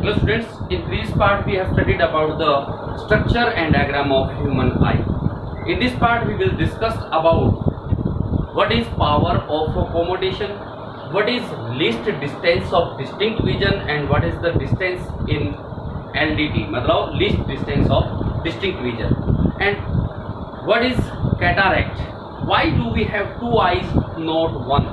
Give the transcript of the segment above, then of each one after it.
Hello students, in previous part we have studied about the structure and diagram of human eye. In this part we will discuss about what is power of accommodation, what is least distance of distinct vision and what is the distance in LDT, मतलब least distance of distinct vision, and what is cataract, why do we have two eyes not one,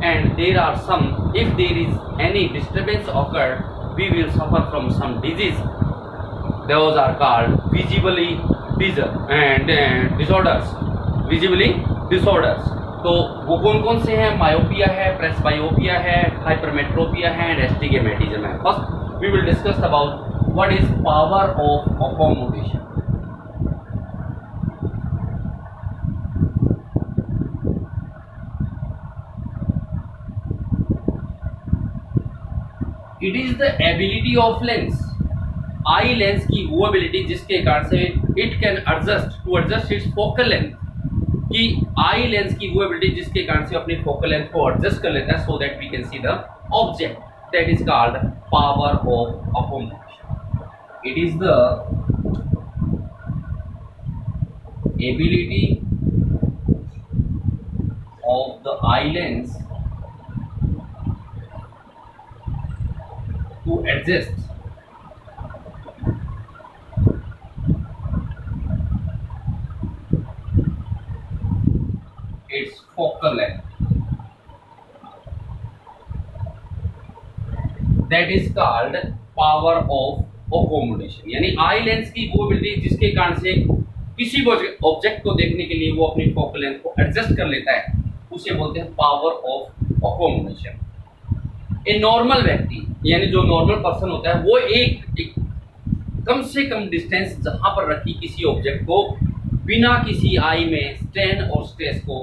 and there are some, if there is any disturbance occur we will suffer from some disease. Those are called visibly disorders. Visibly disorders. तो वो कौन कौन से हैं? Myopia है, presbyopia है, hypermetropia है and astigmatism है. First we will discuss about what is power of accommodation. It is the ability of lens. Eye lens की वो एबिलिटी जिसके कारण से it can adjust its focal length, कि आई लेंस की वो एबिलिटी जिसके कारण से अपनी फोकल लेंथ को एडजस्ट कर लेता है so that we can see the object. That is called power of accommodation. It is the ability of the eye lens to adjust its focal length. That is called power of accommodation. यानी आई lens की वो ability जिसके कारण से किसी object को देखने के लिए वो अपनी फोकल लेंथ को एडजस्ट कर लेता है, उसे बोलते हैं power of accommodation. A normal व्यक्ति यानी जो नॉर्मल पर्सन होता है वो एक कम से कम डिस्टेंस जहां पर रखी किसी ऑब्जेक्ट को बिना किसी आई में स्ट्रेन और स्ट्रेस को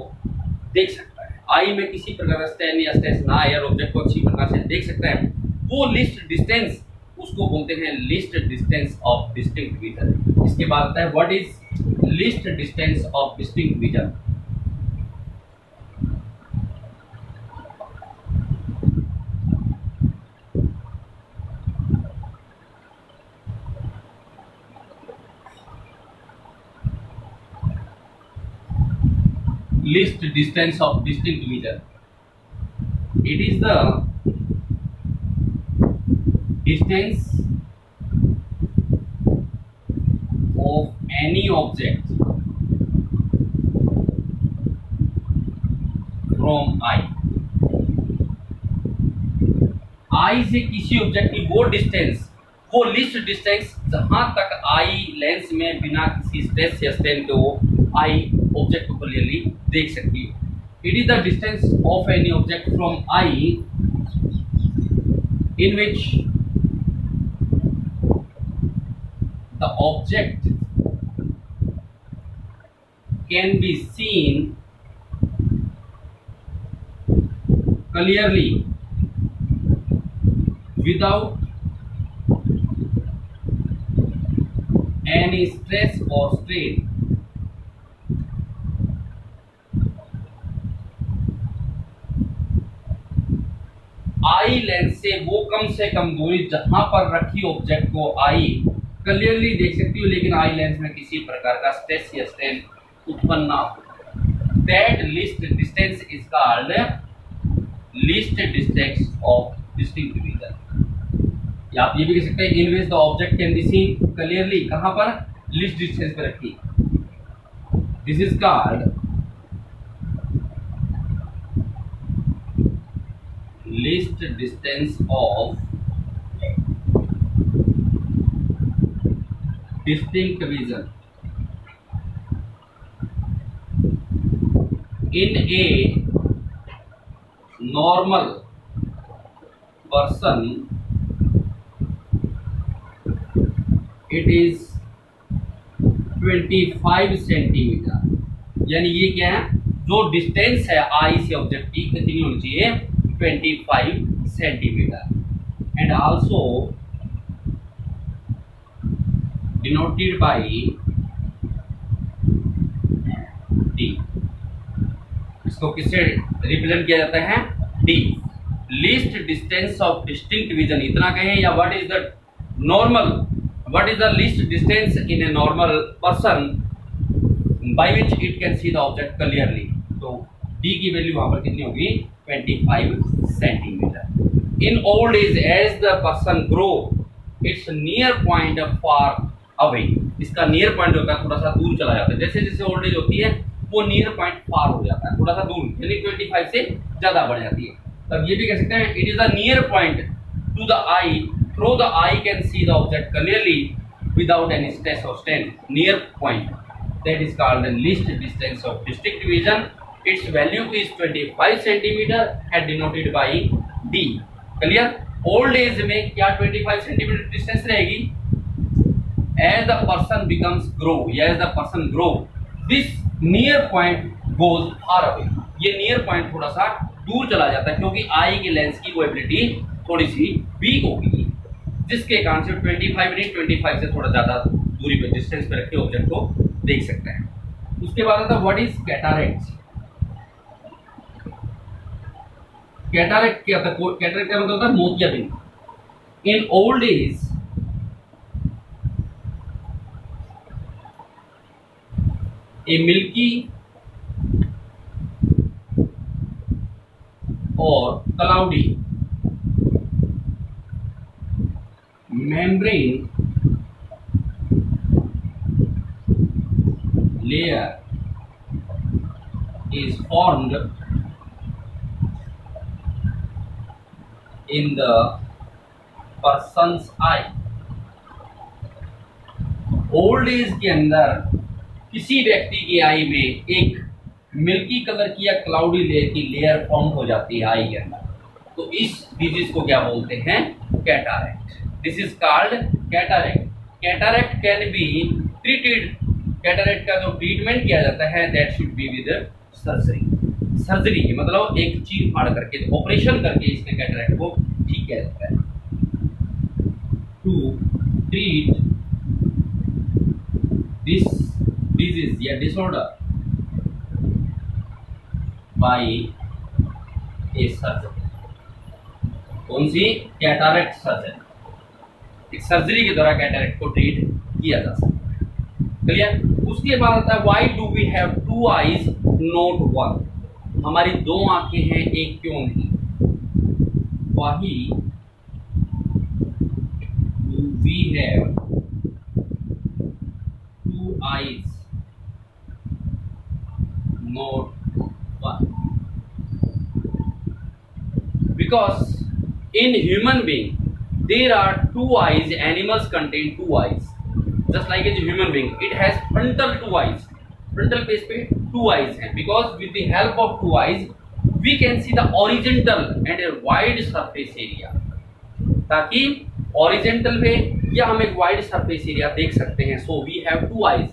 देख सकता है. आई में किसी प्रकार का स्ट्रेन या स्ट्रेस ना आए और ऑब्जेक्ट को अच्छी प्रकार से देख सकता है, वो लीस्ट डिस्टेंस उसको बोलते हैं least distance of distinct vision. इसके बाद आता है what is least distance of distinct vision. Least distance of distinct vision. It is the distance of any object from eye. आई से किसी ऑब्जेक्ट की वो डिस्टेंस, वो लीस्ट डिस्टेंस जहां तक आई लेंस में बिना किसी स्ट्रेस या स्ट्रेन के वो आई ऑब्जेक्ट को क्लियरली देख सकती है. It is the distance of any object from I in which the object can be seen clearly without any stress or strain. Eye lens से वो कम से कम दूरी जहां पर रखी ऑब्जेक्ट को आई क्लियरली देख सकती हो, लेकिन आई लेंस में किसी प्रकार का स्ट्रेस या स्ट्रेन उत्पन्न ना हो. That least distance is called least distance of distinct vision. या आप ये भी कह सकते हैं in which the object can be seen clearly. कहां पर? लीस्ट डिस्टेंस पे रखी. This is called least distance of distinct vision. In a normal person it is 25 centimetre. यानी ये क्या है? जो डिस्टेंस है आई से ऑब्जेक्ट की कितनी होनी चाहिए? 25 centimeter, and also denoted by D. इसको किससे रिप्रेजेंट किया जाता है? D. Least distance of distinct vision इतना कहें, या what is the normal, what is the least distance in a normal person by which it can see the object clearly? तो d की वैल्यू वहां पर कितनी होगी 25 centimetre. In old age as the person grow its near point far away, इसका near point होता है थोड़ा सा दूर चला जाता है, जैसे जैसे ओल्ड एज होती है वो नियर पॉइंट फार हो जाता है, थोड़ा सा दूर, यानी 25 से ज्यादा बढ़ जाती है। तब ये भी कह सकते हैं it is the near point to the eye, through the eye can see the object clearly without any stress और strain. Near point that is called the least distance of district division, its value is 25 centimetre and denoted by D. Clear? Old age में क्या 25 centimetre distance रहेगी? As the person becomes grow, as the person grow this near point goes far away, ये near point थोड़ा सा दूर चला जाता है क्योंकि आई के लेंस की वो एबिलिटी थोड़ी सी वीक होगी, जिसके कारण से 25 नहीं 25 से थोड़ा ज्यादा दूरी पे डिस्टेंस पे रखे ऑब्जेक्ट को देख सकते हैं। उसके बाद आता है व्हाट इज कैटारेक्ट। कैटारेक्ट क्या होता है? कैटारेक्ट का मतलब होता है मोतियाबिंद। In old age a milky और cloudy membrane layer is formed in the person's eye। Old age के अंदर किसी व्यक्ति की आई में एक मिल्की कलर की या क्लाउडी लेयर की लेयर फॉर्म हो जाती है आई के अंदर, तो इस डिजीज को क्या बोलते हैं? Cataract. This is called cataract. Cataract can be treated, cataract का जो ट्रीटमेंट किया जाता है that should be with surgery. Surgery मतलब एक चीर फाड़ करके, ऑपरेशन करके इसमें कैटारेक्ट को ठीक किया जाता है। टू ट्रीट दिस डिजीज या डिसऑर्डर बाय ए सर्जन। कौन सी? Cataract surgeon. एक सर्जरी के द्वारा कैटारेक्ट को ट्रीट किया जा सकता है। क्लियर? उसके बाद आता है why do we have two eyes not one. हमारी दो आंखें हैं, एक क्यों नहीं? Why do we have two eyes not one? Because in human being there are two eyes, animals contain two eyes, just like a human being it has frontal two eyes, frontal face पे two eyes हैं, because with the help of two eyes we can see the horizontal and a wide surface area, ताकि horizontal पे या हम एक wide surface area देख सकते हैं। so we have two eyes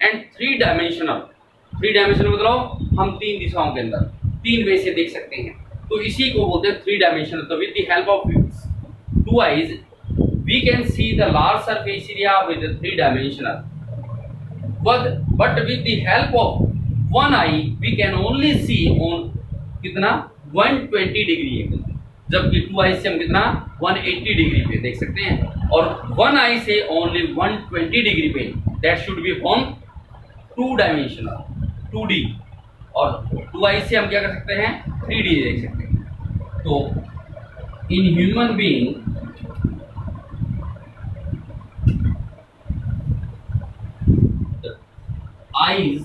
and three dimensional मतलब हम तीन दिशाओं के अंदर तीन वे से देख सकते हैं, तो इसी को बोलते हैं थ्री डायमेंशनल। तो with the help of two eyes we can see the large surface area with three dimensional, but with the help of one eye we can only see on कितना 120 डिग्री एंगल, जबकि two eye से हम कितना 180 degree पे देख सकते हैं, और वन आई से ओनली 120 डिग्री पे। That should be on two dimensional 2D, और 2 से हम क्या कर सकते हैं 3D देख सकते हैं। तो in human being eyes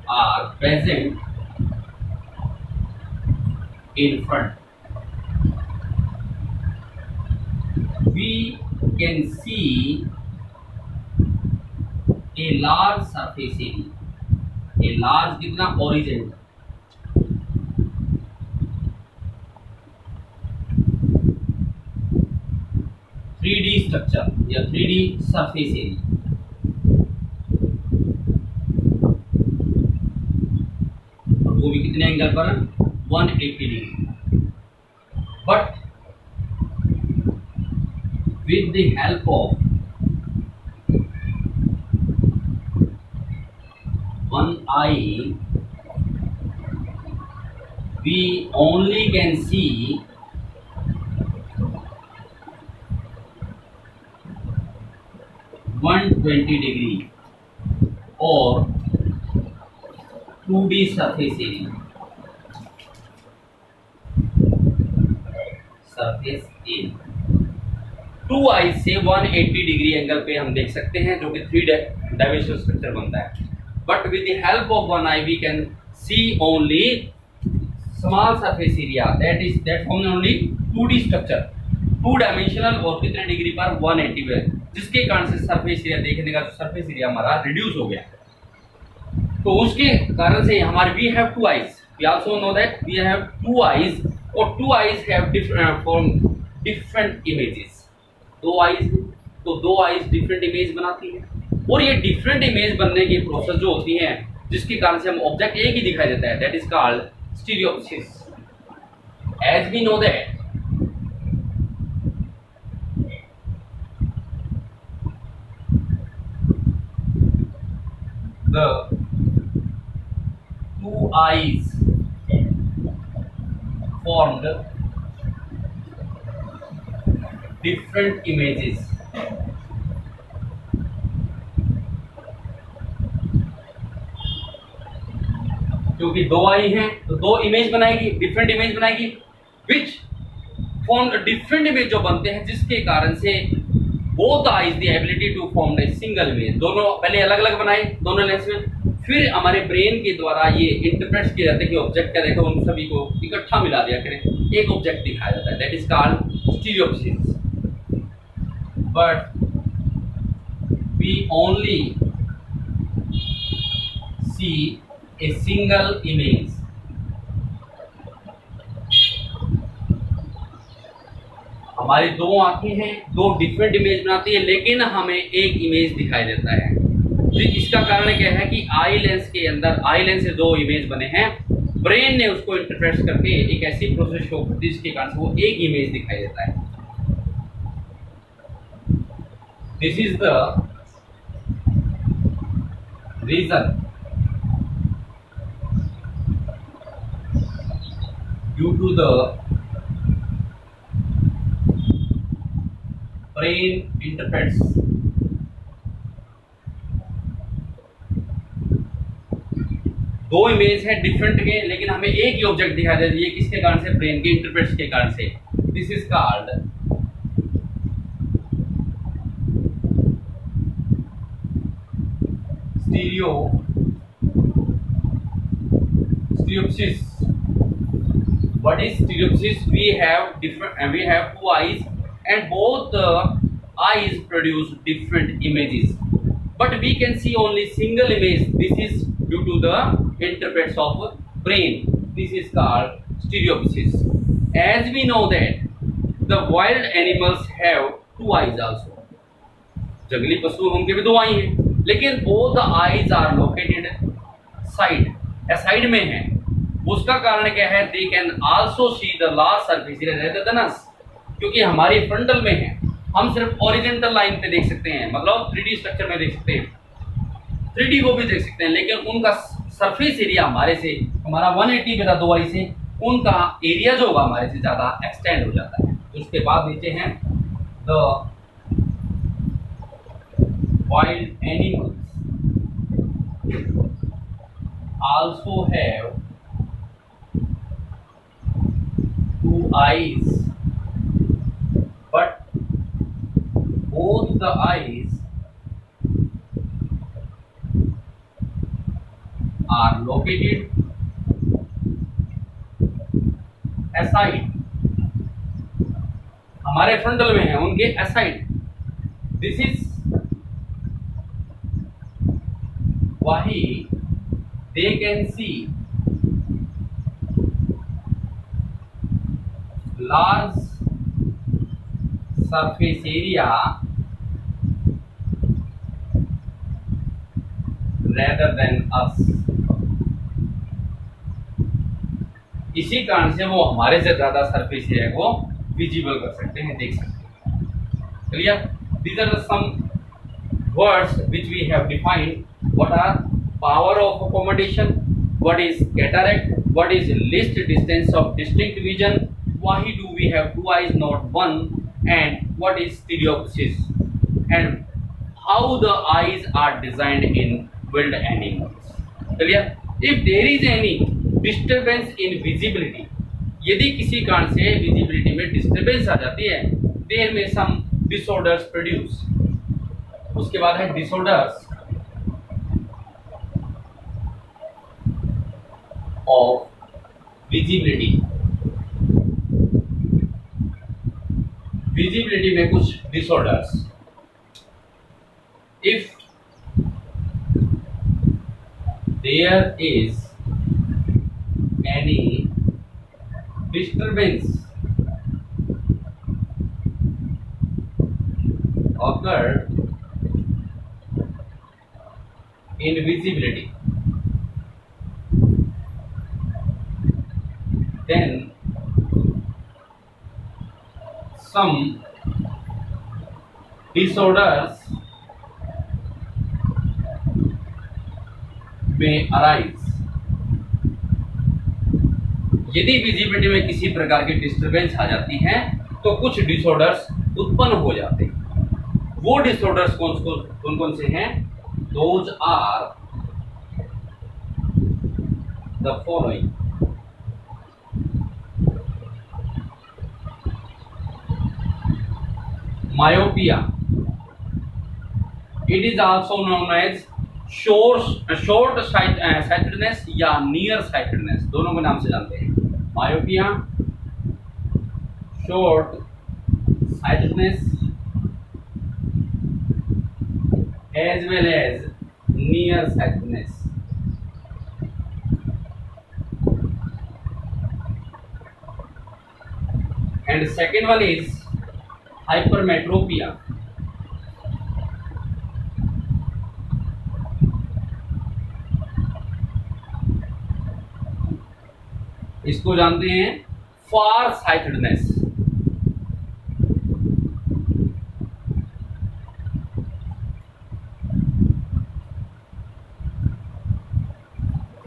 are present in front, we can see a large surface area, a large कितना horizontal, थ्री डी स्ट्रक्चर या 3D surface area, और वो भी कितने एंगल पर 180 degree, but with the help of one eye we only can see 120 degree और 2D surface area, to eye से 180 degree angle पे हम देख सकते हैं, जो कि 3 डायमेंशनल स्ट्रक्चर बनता है। But with the help of one eye we can see only small surface area, that form only 2D structure, 2 dimensional और कितने डिग्री पर 180 पे, जिसके कारण से सरफेस एरिया देखने का सर्फेस एरिया हमारा रिड्यूस हो गया। तो उसके कारण से हमारे we have 2 eyes, we also know that we have 2 eyes, और 2 eyes have different images. 2 eyes, तो 2 आईज डिफरेंट इमेज बनाती है, और ये डिफरेंट इमेज बनने की प्रोसेस जो होती है, जिसके कारण से हम ऑब्जेक्ट एक ही दिखाई देता है, that is called stereopsis. As we know that the 2 eyes formed different images, क्योंकि 2 आई हैं तो 2 इमेज बनाएगी, डिफरेंट इमेज बनाएगी, विच फॉर्म डिफरेंट इमेज जो बनते हैं, जिसके कारण से both eyes the ability to form a single image. दोनों पहले अलग अलग बनाए दोनों लेंस में, फिर हमारे ब्रेन के द्वारा ये इंटरप्रेट किया जाता है कि ऑब्जेक्ट क्या देखो, उन सभी को इकट्ठा मिला दिया करें, एक ऑब्जेक्ट दिखाया जाता है, that is called stereopsis. But we only see a single image. हमारी 2 आंखें हैं, 2 डिफरेंट इमेज बनाती है, लेकिन हमें एक इमेज दिखाई देता है। तो इसका कारण क्या है कि आई लेंस के अंदर, आई लेंस से 2 इमेज बने हैं, ब्रेन ने उसको इंटरप्रेट करके एक ऐसी प्रोसेस शो करती है जिसके कारण से वो एक इमेज दिखाई देता है। This is the reason due to the brain interprets दो इमेज है डिफरेंट के, लेकिन हमें एक ही ऑब्जेक्ट दिखाई दे रही है, किसके कारण से, ब्रेन के इंटरप्रेट्स के कारण से। This is called stereopsis. What is stereopsis? We have 2 eyes, and both the eyes produce different images, but we can see only single image. This is due to the interprets of brain. This is called stereopsis. As we know that the wild animals have 2 eyes also. जंगली पशु उनके भी 2 आई हैं, लेकिन both the eyes are located side में है। उसका कारण क्या है? They can also see the large surface area rather than us, क्योंकि हमारी फ्रंटल में है, हम सिर्फ ओरिजेंटल लाइन पे देख सकते हैं, मतलब 3D स्ट्रक्चर में देख सकते हैं, 3D को भी देख सकते हैं, लेकिन उनका सरफेस एरिया हमारे से, हमारा 180 पे था 2 आई से, उनका एरिया जो होगा हमारे से ज़्यादा एक्सटेंड हो जाता है। उसके बाद नीचे हैं the wild animals also have 2 eyes, but both the eyes are located aside. हमारे फ्रंटल में है, उनके aside. This is why they can see large surface area rather than us. इसी कारण से वो हमारे से ज्यादा सरफेस एरिया को विजिबल कर सकते हैं, देख सकते हैं। Clear? These are some words which we have defined. What are power of accommodation, what is cataract, what is least distance of distinct vision, why do we have 2 eyes not 1, and what is stereopsis, and how the eyes are designed in wild animals. Clear? If there is any disturbance in visibility, यदि किसी कारण से visibility में disturbance आ जाती है, there में सम disorders produce. उसके बाद है डिसऑर्डर्स ऑफ विजिबिलिटी. विजिबिलिटी में कुछ disorders. If there is any disturbance occurred in visibility, then some disorders में अराइज. यदि विजिबिलिटी में किसी प्रकार की डिस्टरबेंस आ जाती है तो कुछ डिसऑर्डर्स उत्पन्न हो जाते हैं. वो डिसऑर्डर्स कौन कौन से हैं? Those are the following. Myopia. It is also known as short sightedness या नियर साइटेडनेस, दोनों के नाम से जानते हैं. Myopia, short sightedness as well as near sightedness. And second one is hypermetropia. इसको जानते हैं far sightedness.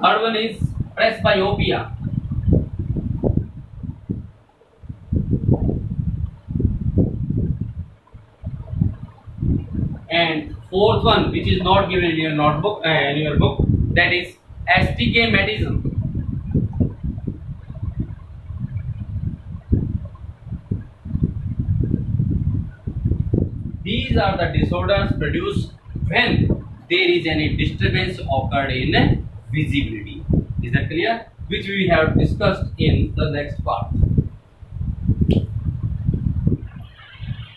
Third one is presbyopia. And fourth one which is not given in your notebook in your book, that is astigmatism. These are the disorders produced when there is any disturbance occurred in visibility. Is that clear? Which we have discussed in the next part.